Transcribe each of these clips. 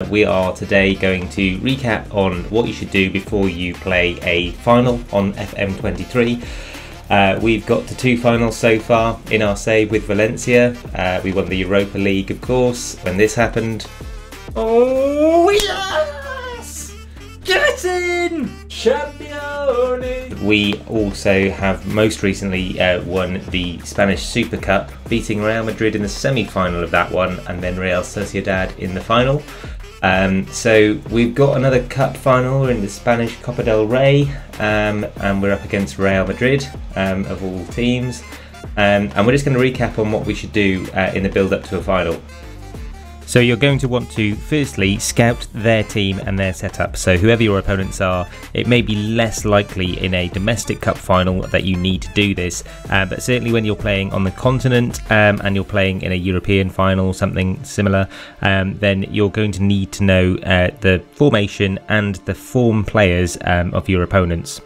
We are today going to recap on what you should do before you play a final on FM23. We've got to 2 finals so far in our save with Valencia. We won the Europa League, of course, when this happened. Oh yes! Get in! Champion! We also have most recently won the Spanish Super Cup, beating Real Madrid in the semi-final of that one, and then Real Sociedad in the final. So we've got another cup final. We're in the Spanish Copa del Rey, and we're up against Real Madrid, of all teams, and we're just going to recap on what we should do in the build up to a final. So you're going to want to firstly scout their team and their setup. So whoever your opponents are, it may be less likely in a domestic cup final that you need to do this, but certainly when you're playing on the continent and you're playing in a European final, something similar, then you're going to need to know the formation and the form players of your opponents.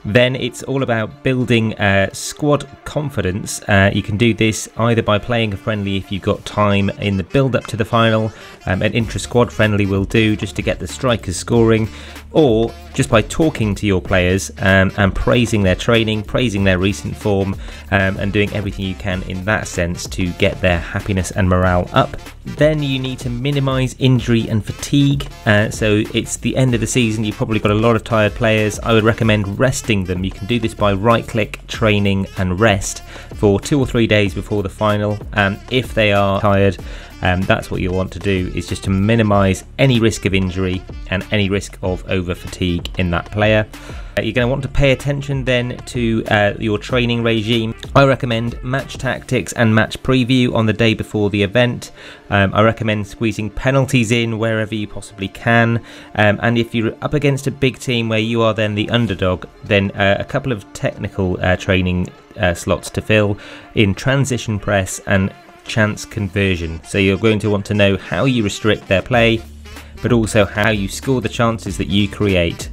Then it's all about building squad confidence. You can do this either by playing a friendly if you've got time in the build up to the final. An intra-squad friendly will do just to get the strikers scoring, or just by talking to your players and praising their training, praising their recent form, and doing everything you can in that sense to get their happiness and morale up. Then you need to minimise injury and fatigue. So it's the end of the season, you've probably got a lot of tired players. I would recommend resting them. You can do this by right-click, training and rest for 2 or 3 days before the final. If they are tired, that's what you'll want to do, is just to minimise any risk of injury and any risk of over fatigue in that player. You're going to want to pay attention then to your training regime. I recommend match tactics and match preview on the day before the event. I recommend squeezing penalties in wherever you possibly can, and if you're up against a big team where you are then the underdog, then a couple of technical training slots to fill in transition press and chance conversion. So you're going to want to know how you restrict their play, but also how you score the chances that you create.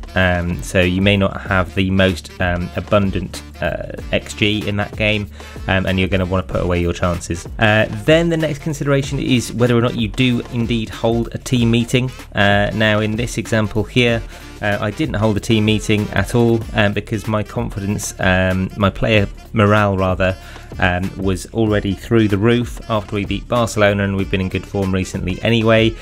So you may not have the most abundant XG in that game, and you're going to want to put away your chances. Then the next consideration is whether or not you do indeed hold a team meeting. Now in this example here, I didn't hold a team meeting at all because my confidence, my player morale rather, was already through the roof after we beat Barcelona, and we've been in good form recently anyway.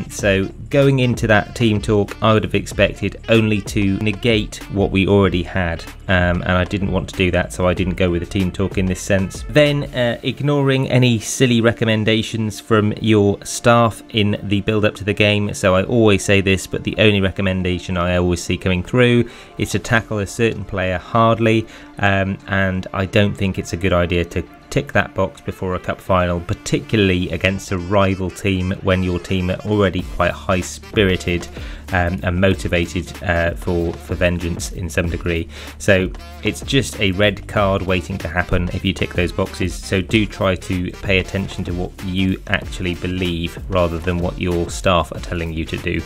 So going into that team talk, I would have expected only to negate what we already had, and I didn't want to do that, so I didn't go with a team talk in this sense. Then ignoring any silly recommendations from your staff in the build up to the game. So I always say this, but the only recommendation I always see coming through is to tackle a certain player hardly, and I don't think it's a good idea to tick that box before a cup final, particularly against a rival team when your team are already quite high spirited and motivated for vengeance in some degree. So it's just a red card waiting to happen if you tick those boxes. So do try to pay attention to what you actually believe rather than what your staff are telling you to do.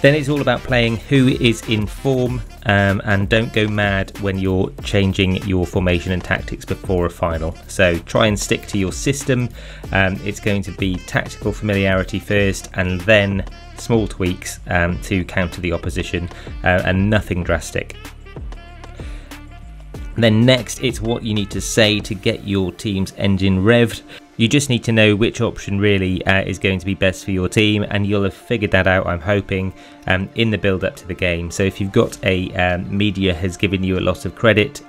Then it's all about playing who is in form, and don't go mad when you're changing your formation and tactics before a final. So try and stick to your system. It's going to be tactical familiarity first, and then small tweaks to counter the opposition, and nothing drastic. Then next, it's what you need to say to get your team's engine revved. You just need to know which option really is going to be best for your team, and you'll have figured that out, I'm hoping, in the build up to the game. So if you've got a media has given you a lot of credit,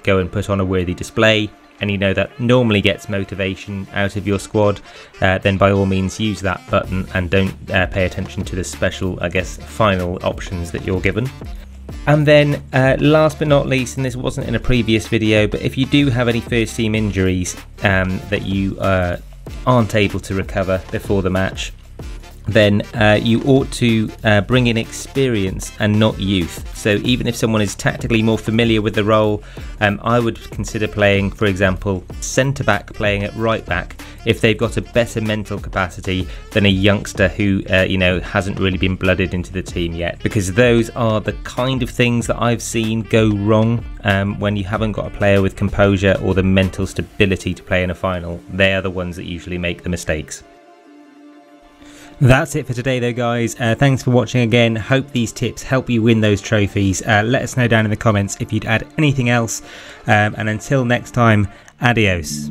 go and put on a worthy display, and you know that normally gets motivation out of your squad, then by all means use that button, and don't pay attention to the special, I guess, final options that you're given. And then last but not least, and this wasn't in a previous video, but if you do have any first team injuries that you aren't able to recover before the match, then you ought to bring in experience and not youth. So even if someone is tactically more familiar with the role, I would consider playing, for example, centre back playing at right back if they've got a better mental capacity than a youngster who hasn't really been blooded into the team yet, because those are the kind of things that I've seen go wrong when you haven't got a player with composure or the mental stability to play in a final. They are the ones that usually make the mistakes. That's it for today though, guys. Thanks for watching again. Hope these tips help you win those trophies. Let us know down in the comments if you'd add anything else. And until next time, adios.